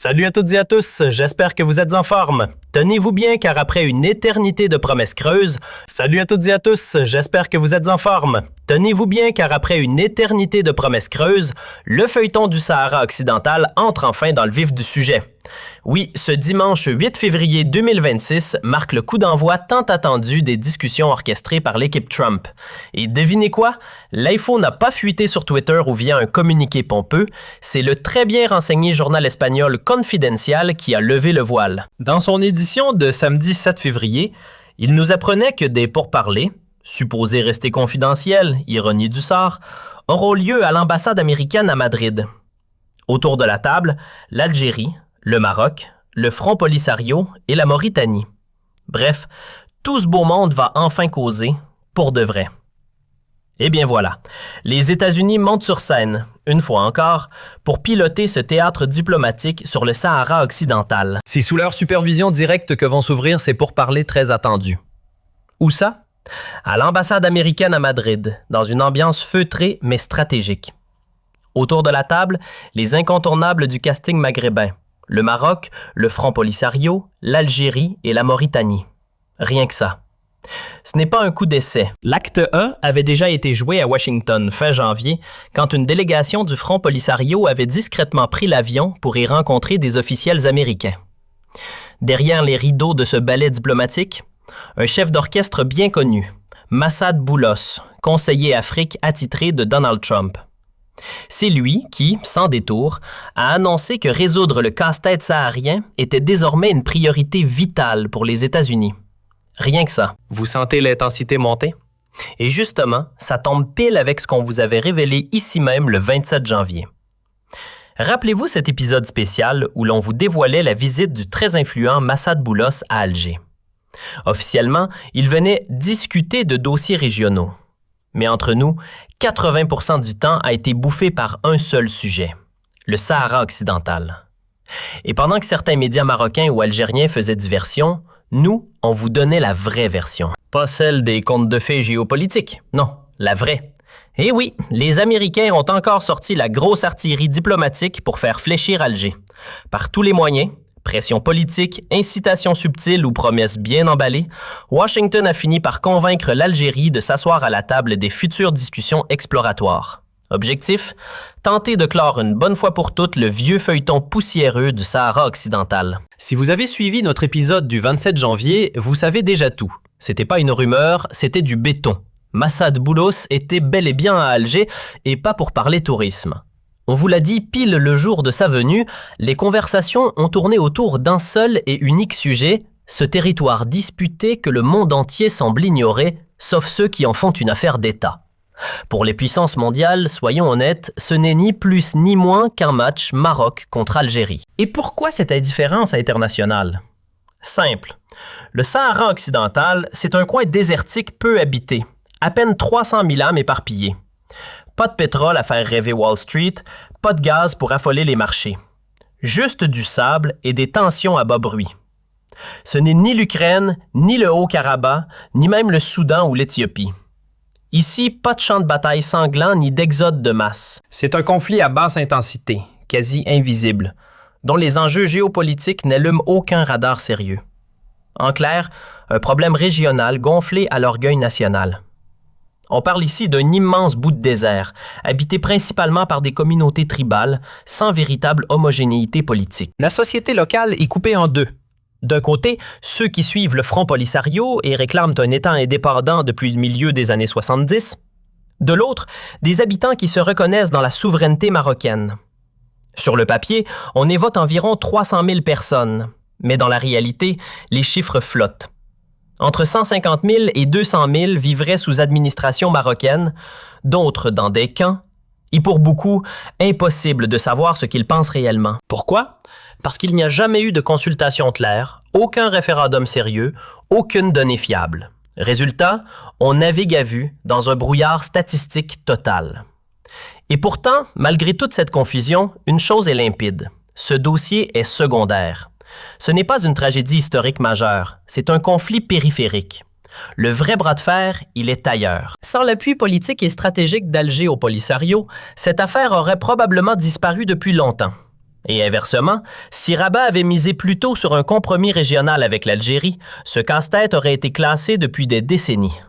Salut à toutes et à tous, j'espère que vous êtes en forme. Tenez-vous bien car après une éternité de promesses creuses, salut à toutes et à tous, j'espère que vous êtes en forme. Tenez-vous bien car après une éternité de promesses creuses, le feuilleton du Sahara occidental entre enfin dans le vif du sujet. Oui, ce dimanche 8 février 2026 marque le coup d'envoi tant attendu des discussions orchestrées par l'équipe Trump. Et devinez quoi? L'info n'a pas fuité sur Twitter ou via un communiqué pompeux, c'est le très bien renseigné journal espagnol Confidencial qui a levé le voile. Dans son édition de samedi 7 février, il nous apprenait que des pourparlers, supposés rester confidentiels, ironie du sort, auront lieu à l'ambassade américaine à Madrid. Autour de la table, l'Algérie, le Maroc, le Front Polisario et la Mauritanie. Bref, tout ce beau monde va enfin causer, pour de vrai. Eh bien voilà, les États-Unis montent sur scène, une fois encore, pour piloter ce théâtre diplomatique sur le Sahara occidental. C'est sous leur supervision directe que vont s'ouvrir ces pourparlers très attendus. Où ça? À l'ambassade américaine à Madrid, dans une ambiance feutrée mais stratégique. Autour de la table, les incontournables du casting maghrébin. Le Maroc, le Front Polisario, l'Algérie et la Mauritanie. Rien que ça. Ce n'est pas un coup d'essai. L'acte 1 avait déjà été joué à Washington fin janvier, quand une délégation du Front Polisario avait discrètement pris l'avion pour y rencontrer des officiels américains. Derrière les rideaux de ce ballet diplomatique, un chef d'orchestre bien connu, Massad Boulos, conseiller Afrique attitré de Donald Trump. C'est lui qui, sans détour, a annoncé que résoudre le casse-tête saharien était désormais une priorité vitale pour les États-Unis. Rien que ça. Vous sentez l'intensité monter? Et justement, ça tombe pile avec ce qu'on vous avait révélé ici même le 27 janvier. Rappelez-vous cet épisode spécial où l'on vous dévoilait la visite du très influent Massad Boulos à Alger. Officiellement, il venait discuter de dossiers régionaux. Mais entre nous, 80% du temps a été bouffé par un seul sujet, le Sahara occidental. Et pendant que certains médias marocains ou algériens faisaient diversion, nous, on vous donnait la vraie version. Pas celle des contes de fées géopolitiques, non, la vraie. Et oui, les Américains ont encore sorti la grosse artillerie diplomatique pour faire fléchir Alger. Par tous les moyens, pression politique, incitation subtile ou promesses bien emballées, Washington a fini par convaincre l'Algérie de s'asseoir à la table des futures discussions exploratoires. Objectif? Tenter de clore une bonne fois pour toutes le vieux feuilleton poussiéreux du Sahara occidental. Si vous avez suivi notre épisode du 27 janvier, vous savez déjà tout. C'était pas une rumeur, c'était du béton. Massad Boulos était bel et bien à Alger, et pas pour parler tourisme. On vous l'a dit, pile le jour de sa venue, les conversations ont tourné autour d'un seul et unique sujet, ce territoire disputé que le monde entier semble ignorer, sauf ceux qui en font une affaire d'État. Pour les puissances mondiales, soyons honnêtes, ce n'est ni plus ni moins qu'un match Maroc contre Algérie. Et pourquoi cette indifférence internationale? Simple. Le Sahara occidental, c'est un coin désertique peu habité, à peine 300 000 âmes éparpillées. Pas de pétrole à faire rêver Wall Street, pas de gaz pour affoler les marchés. Juste du sable et des tensions à bas bruit. Ce n'est ni l'Ukraine, ni le Haut-Karabakh, ni même le Soudan ou l'Éthiopie. Ici, pas de champ de bataille sanglant ni d'exode de masse. C'est un conflit à basse intensité, quasi invisible, dont les enjeux géopolitiques n'allument aucun radar sérieux. En clair, un problème régional gonflé à l'orgueil national. On parle ici d'un immense bout de désert, habité principalement par des communautés tribales, sans véritable homogénéité politique. La société locale est coupée en deux. D'un côté, ceux qui suivent le Front Polisario et réclament un État indépendant depuis le milieu des années 70. De l'autre, des habitants qui se reconnaissent dans la souveraineté marocaine. Sur le papier, on évoque environ 300 000 personnes, mais dans la réalité, les chiffres flottent. Entre 150 000 et 200 000 vivraient sous administration marocaine, d'autres dans des camps, et pour beaucoup, impossible de savoir ce qu'ils pensent réellement. Pourquoi? Parce qu'il n'y a jamais eu de consultation claire, aucun référendum sérieux, aucune donnée fiable. Résultat, on navigue à vue dans un brouillard statistique total. Et pourtant, malgré toute cette confusion, une chose est limpide. Ce dossier est secondaire. Ce n'est pas une tragédie historique majeure, c'est un conflit périphérique. Le vrai bras de fer, il est ailleurs. Sans l'appui politique et stratégique d'Alger au Polisario, cette affaire aurait probablement disparu depuis longtemps. Et inversement, si Rabat avait misé plus tôt sur un compromis régional avec l'Algérie, ce casse-tête aurait été classé depuis des décennies.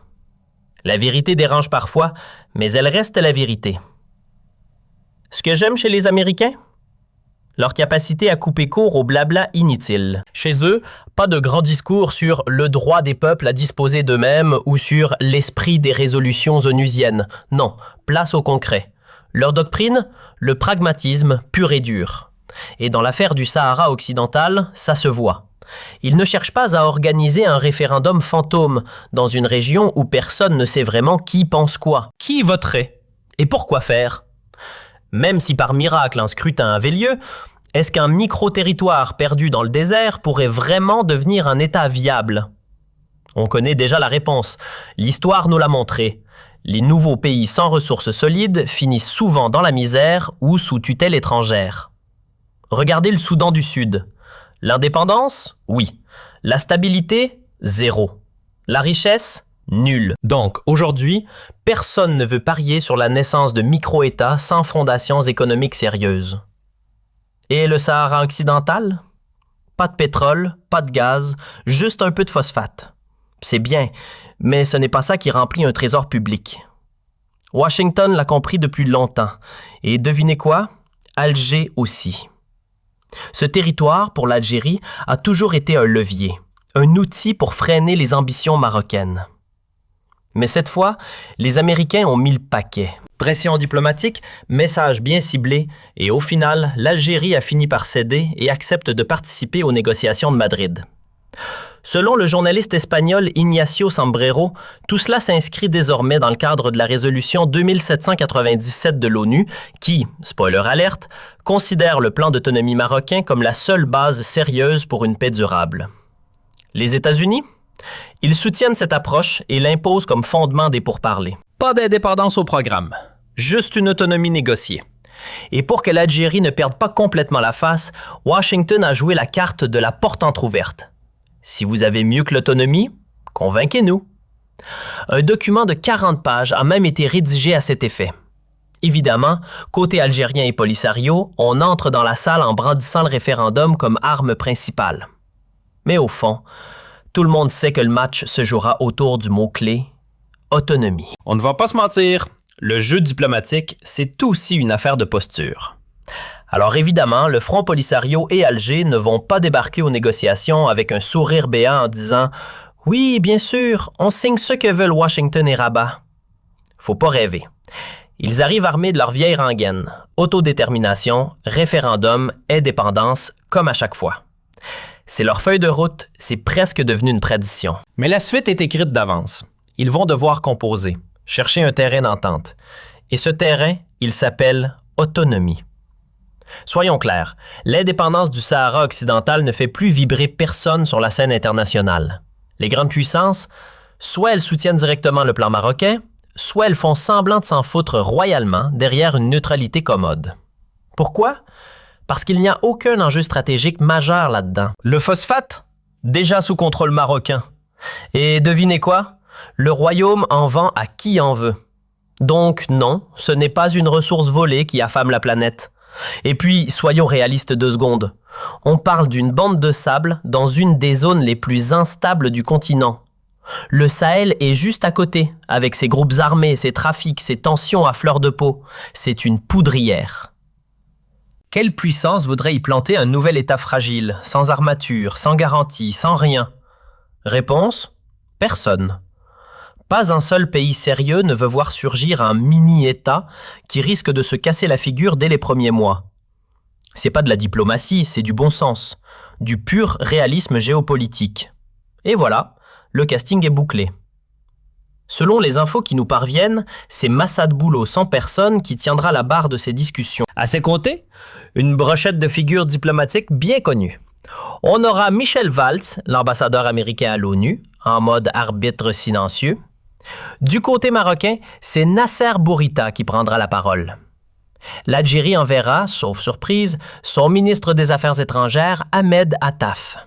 La vérité dérange parfois, mais elle reste la vérité. Ce que j'aime chez les Américains? Leur capacité à couper court au blabla inutile. Chez eux, pas de grands discours sur le droit des peuples à disposer d'eux-mêmes ou sur l'esprit des résolutions onusiennes. Non, place au concret. Leur doctrine? Le pragmatisme pur et dur. Et dans l'affaire du Sahara occidental, ça se voit. Ils ne cherchent pas à organiser un référendum fantôme dans une région où personne ne sait vraiment qui pense quoi. Qui voterait? Et pourquoi faire? Même si par miracle un scrutin avait lieu, est-ce qu'un micro-territoire perdu dans le désert pourrait vraiment devenir un État viable? On connaît déjà la réponse. L'histoire nous l'a montré. Les nouveaux pays sans ressources solides finissent souvent dans la misère ou sous tutelle étrangère. Regardez le Soudan du Sud. L'indépendance? Oui. La stabilité? Zéro. La richesse? Nulle. Donc, aujourd'hui, personne ne veut parier sur la naissance de micro-États sans fondations économiques sérieuses. Et le Sahara occidental? Pas de pétrole, pas de gaz, juste un peu de phosphate. C'est bien, mais ce n'est pas ça qui remplit un trésor public. Washington l'a compris depuis longtemps. Et devinez quoi? Alger aussi. Ce territoire, pour l'Algérie, a toujours été un levier, un outil pour freiner les ambitions marocaines. Mais cette fois, les Américains ont mis le paquet. Pression diplomatique, message bien ciblé, et au final, l'Algérie a fini par céder et accepte de participer aux négociations de Madrid. Selon le journaliste espagnol Ignacio Sombrero, tout cela s'inscrit désormais dans le cadre de la résolution 2797 de l'ONU qui, spoiler alerte, considère le plan d'autonomie marocain comme la seule base sérieuse pour une paix durable. Les États-Unis? Ils soutiennent cette approche et l'imposent comme fondement des pourparlers. Pas d'indépendance au programme, juste une autonomie négociée. Et pour que l'Algérie ne perde pas complètement la face, Washington a joué la carte de la porte entrouverte. Si vous avez mieux que l'autonomie, convainquez-nous. Un document de 40 pages a même été rédigé à cet effet. Évidemment, côté algérien et Polisario, on entre dans la salle en brandissant le référendum comme arme principale. Mais au fond, tout le monde sait que le match se jouera autour du mot-clé « autonomie ». On ne va pas se mentir, le jeu diplomatique, c'est aussi une affaire de posture. Alors évidemment, le Front Polisario et Alger ne vont pas débarquer aux négociations avec un sourire béant en disant « Oui, bien sûr, on signe ce que veulent Washington et Rabat ». Faut pas rêver. Ils arrivent armés de leur vieille rengaine, autodétermination, référendum, indépendance, comme à chaque fois. C'est leur feuille de route, c'est presque devenu une tradition. Mais la suite est écrite d'avance. Ils vont devoir composer, chercher un terrain d'entente. Et ce terrain, il s'appelle autonomie. Soyons clairs, l'indépendance du Sahara occidental ne fait plus vibrer personne sur la scène internationale. Les grandes puissances, soit elles soutiennent directement le plan marocain, soit elles font semblant de s'en foutre royalement derrière une neutralité commode. Pourquoi? Parce qu'il n'y a aucun enjeu stratégique majeur là-dedans. Le phosphate? Déjà sous contrôle marocain. Et devinez quoi? Le royaume en vend à qui en veut. Donc non, ce n'est pas une ressource volée qui affame la planète. Et puis, soyons réalistes 2 secondes. On parle d'une bande de sable dans une des zones les plus instables du continent. Le Sahel est juste à côté, avec ses groupes armés, ses trafics, ses tensions à fleur de peau. C'est une poudrière. Quelle puissance voudrait y planter un nouvel État fragile, sans armature, sans garantie, sans rien? Réponse? Personne. Pas un seul pays sérieux ne veut voir surgir un mini-État qui risque de se casser la figure dès les premiers mois. C'est pas de la diplomatie, c'est du bon sens, du pur réalisme géopolitique. Et voilà, le casting est bouclé. Selon les infos qui nous parviennent, c'est Massad Boulo sans personne qui tiendra la barre de ces discussions. À ses côtés, une brochette de figures diplomatiques bien connues. On aura Michel Valls, l'ambassadeur américain à l'ONU, en mode arbitre silencieux. Du côté marocain, c'est Nasser Bourita qui prendra la parole. L'Algérie enverra, sauf surprise, son ministre des Affaires étrangères, Ahmed Attaf.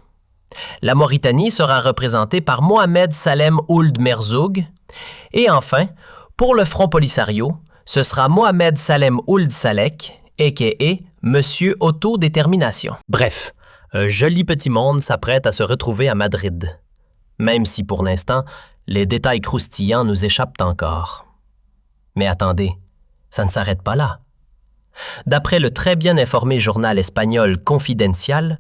La Mauritanie sera représentée par Mohamed Salem Ould Merzoug. Et enfin, pour le Front Polisario, ce sera Mohamed Salem Ould Salek, a.k.a. Monsieur Autodétermination. Bref, un joli petit monde s'apprête à se retrouver à Madrid. Même si pour l'instant, les détails croustillants nous échappent encore. Mais attendez, ça ne s'arrête pas là. D'après le très bien informé journal espagnol Confidencial,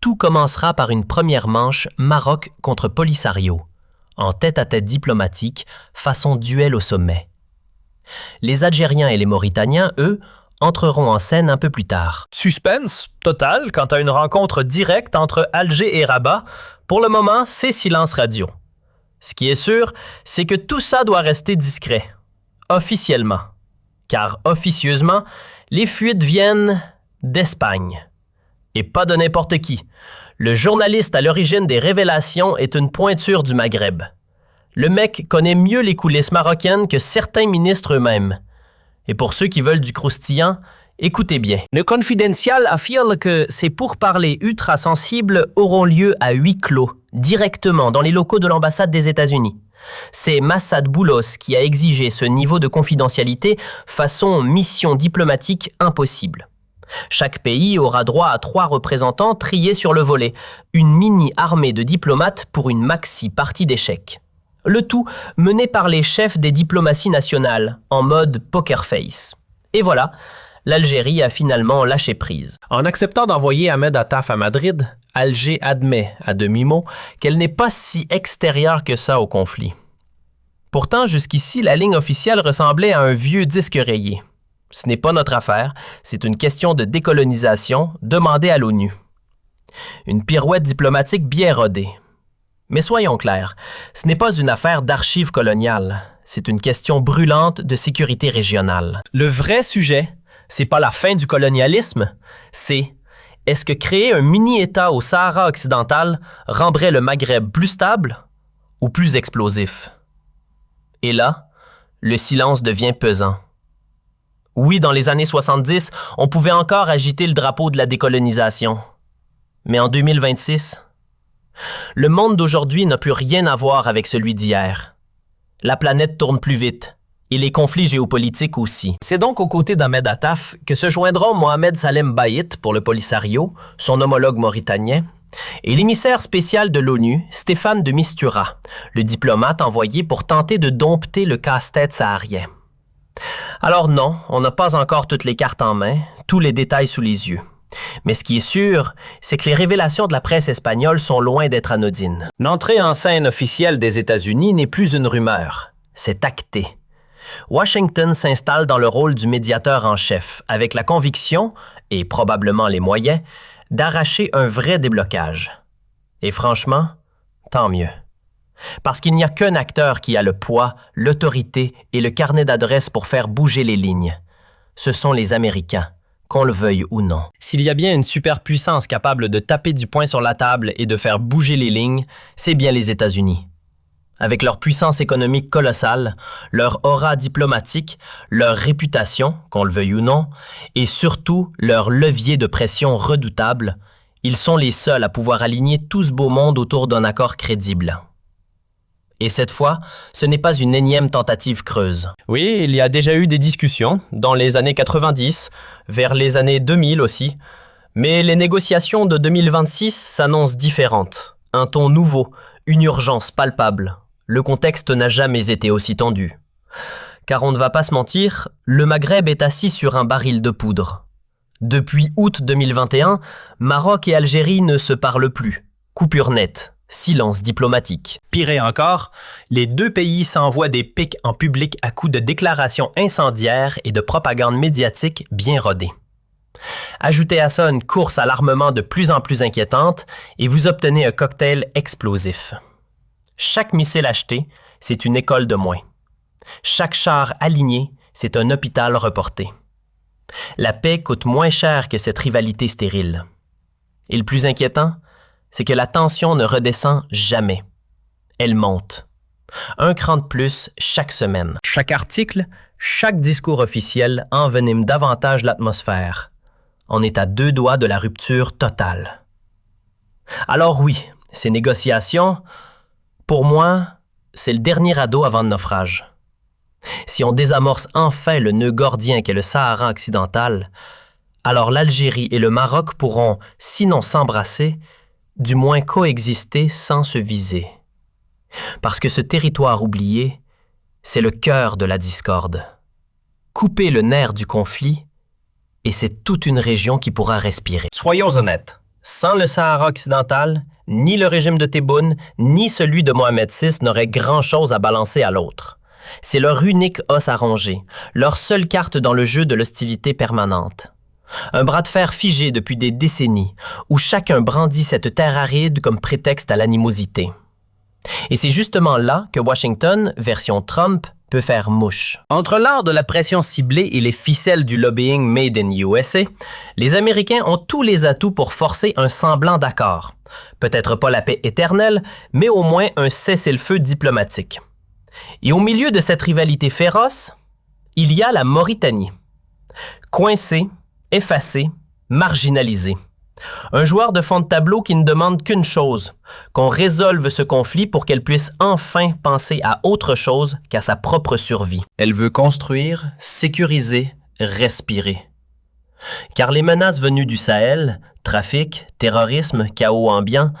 tout commencera par une première manche Maroc contre Polisario, en tête-à-tête diplomatique, façon duel au sommet. Les Algériens et les Mauritaniens, eux, entreront en scène un peu plus tard. Suspense total quant à une rencontre directe entre Alger et Rabat. Pour le moment, c'est silence radio. Ce qui est sûr, c'est que tout ça doit rester discret, officiellement. Car officieusement, les fuites viennent d'Espagne. Et pas de n'importe qui. Le journaliste à l'origine des révélations est une pointure du Maghreb. Le mec connaît mieux les coulisses marocaines que certains ministres eux-mêmes. Et pour ceux qui veulent du croustillant, écoutez bien. Le Confidential affirme que ces pourparlers ultra-sensibles auront lieu à huis clos, directement dans les locaux de l'ambassade des États-Unis. C'est Massad Boulos qui a exigé ce niveau de confidentialité façon mission diplomatique impossible. Chaque pays aura droit à 3 représentants triés sur le volet, une mini-armée de diplomates pour une maxi-partie d'échecs. Le tout mené par les chefs des diplomaties nationales, en mode poker face. Et voilà, l'Algérie a finalement lâché prise. En acceptant d'envoyer Ahmed Attaf à Madrid, Alger admet, à demi-mot, qu'elle n'est pas si extérieure que ça au conflit. Pourtant, jusqu'ici, la ligne officielle ressemblait à un vieux disque rayé. Ce n'est pas notre affaire, c'est une question de décolonisation demandée à l'ONU. Une pirouette diplomatique bien rodée. Mais soyons clairs, ce n'est pas une affaire d'archives coloniales, c'est une question brûlante de sécurité régionale. Le vrai sujet, c'est pas la fin du colonialisme, c'est est-ce que créer un mini-État au Sahara occidental rendrait le Maghreb plus stable ou plus explosif? Et là, le silence devient pesant. Oui, dans les années 70, on pouvait encore agiter le drapeau de la décolonisation. Mais en 2026, le monde d'aujourd'hui n'a plus rien à voir avec celui d'hier. La planète tourne plus vite, et les conflits géopolitiques aussi. C'est donc aux côtés d'Ahmed Attaf que se joindront Mohamed Salem Baït pour le Polisario, son homologue mauritanien, et l'émissaire spécial de l'ONU, Stéphane de Mistura, le diplomate envoyé pour tenter de dompter le casse-tête saharien. Alors non, on n'a pas encore toutes les cartes en main, tous les détails sous les yeux. Mais ce qui est sûr, c'est que les révélations de la presse espagnole sont loin d'être anodines. L'entrée en scène officielle des États-Unis n'est plus une rumeur, c'est acté. Washington s'installe dans le rôle du médiateur en chef, avec la conviction, et probablement les moyens, d'arracher un vrai déblocage. Et franchement, tant mieux. Parce qu'il n'y a qu'un acteur qui a le poids, l'autorité et le carnet d'adresses pour faire bouger les lignes. Ce sont les Américains, qu'on le veuille ou non. S'il y a bien une superpuissance capable de taper du poing sur la table et de faire bouger les lignes, c'est bien les États-Unis. Avec leur puissance économique colossale, leur aura diplomatique, leur réputation, qu'on le veuille ou non, et surtout leur levier de pression redoutable, ils sont les seuls à pouvoir aligner tout ce beau monde autour d'un accord crédible. Et cette fois, ce n'est pas une énième tentative creuse. Oui, il y a déjà eu des discussions, dans les années 90, vers les années 2000 aussi, mais les négociations de 2026 s'annoncent différentes. Un ton nouveau, une urgence palpable. Le contexte n'a jamais été aussi tendu. Car on ne va pas se mentir, le Maghreb est assis sur un baril de poudre. Depuis août 2021, Maroc et Algérie ne se parlent plus. Coupure nette. Silence diplomatique. Pire encore, les deux pays s'envoient des pics en public à coups de déclarations incendiaires et de propagande médiatique bien rodée. Ajoutez à ça une course à l'armement de plus en plus inquiétante et vous obtenez un cocktail explosif. Chaque missile acheté, c'est une école de moins. Chaque char aligné, c'est un hôpital reporté. La paix coûte moins cher que cette rivalité stérile. Et le plus inquiétant, c'est que la tension ne redescend jamais. Elle monte. Un cran de plus chaque semaine. Chaque article, chaque discours officiel envenime davantage l'atmosphère. On est à 2 doigts de la rupture totale. Alors oui, ces négociations, pour moi, c'est le dernier radeau avant le naufrage. Si on désamorce enfin le nœud gordien qu'est le Sahara occidental, alors l'Algérie et le Maroc pourront, sinon s'embrasser, du moins coexister sans se viser. Parce que ce territoire oublié, c'est le cœur de la discorde. Couper le nerf du conflit, et c'est toute une région qui pourra respirer. Soyons honnêtes, sans le Sahara occidental, ni le régime de Tebboune, ni celui de Mohamed VI n'auraient grand-chose à balancer à l'autre. C'est leur unique os à ronger, leur seule carte dans le jeu de l'hostilité permanente. Un bras de fer figé depuis des décennies, où chacun brandit cette terre aride comme prétexte à l'animosité. Et c'est justement là que Washington, version Trump, peut faire mouche. Entre l'art de la pression ciblée et les ficelles du lobbying made in USA, les Américains ont tous les atouts pour forcer un semblant d'accord. Peut-être pas la paix éternelle, mais au moins un cessez-le-feu diplomatique. Et au milieu de cette rivalité féroce, il y a la Mauritanie. Coincée, effacée, marginalisée. Un joueur de fond de tableau qui ne demande qu'une chose, qu'on résolve ce conflit pour qu'elle puisse enfin penser à autre chose qu'à sa propre survie. Elle veut construire, sécuriser, respirer. Car les menaces venues du Sahel, trafic, terrorisme, chaos ambiant,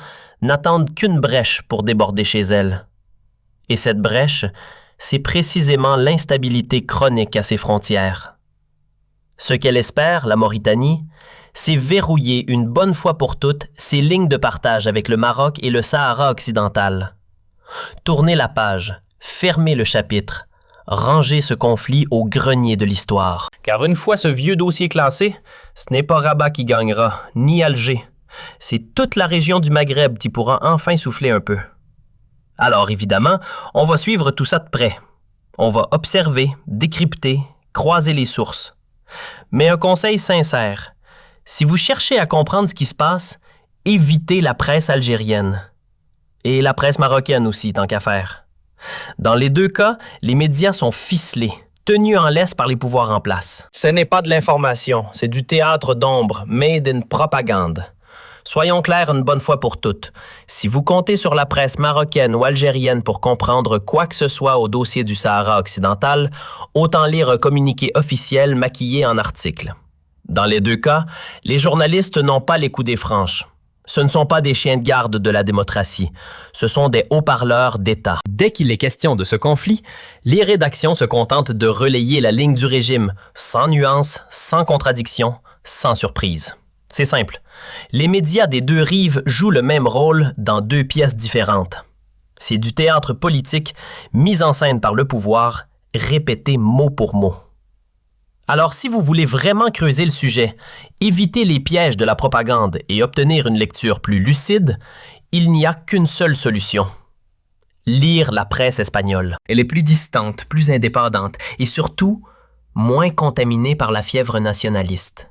n'attendent qu'une brèche pour déborder chez elle. Et cette brèche, c'est précisément l'instabilité chronique à ses frontières. Ce qu'elle espère, la Mauritanie, c'est verrouiller une bonne fois pour toutes ses lignes de partage avec le Maroc et le Sahara occidental. Tourner la page, fermer le chapitre, ranger ce conflit au grenier de l'histoire. Car une fois ce vieux dossier classé, ce n'est pas Rabat qui gagnera, ni Alger. C'est toute la région du Maghreb qui pourra enfin souffler un peu. Alors évidemment, on va suivre tout ça de près. On va observer, décrypter, croiser les sources. Mais un conseil sincère, si vous cherchez à comprendre ce qui se passe, évitez la presse algérienne. Et la presse marocaine aussi, tant qu'à faire. Dans les deux cas, les médias sont ficelés, tenus en laisse par les pouvoirs en place. Ce n'est pas de l'information, c'est du théâtre d'ombre, made in propagande. Soyons clairs une bonne fois pour toutes. Si vous comptez sur la presse marocaine ou algérienne pour comprendre quoi que ce soit au dossier du Sahara occidental, autant lire un communiqué officiel maquillé en article. Dans les deux cas, les journalistes n'ont pas les coudées franches. Ce ne sont pas des chiens de garde de la démocratie. Ce sont des haut-parleurs d'État. Dès qu'il est question de ce conflit, les rédactions se contentent de relayer la ligne du régime, sans nuance, sans contradiction, sans surprise. C'est simple. Les médias des deux rives jouent le même rôle dans deux pièces différentes. C'est du théâtre politique mis en scène par le pouvoir, répété mot pour mot. Alors si vous voulez vraiment creuser le sujet, éviter les pièges de la propagande et obtenir une lecture plus lucide, il n'y a qu'une seule solution. Lire la presse espagnole. Elle est plus distante, plus indépendante et surtout moins contaminée par la fièvre nationaliste.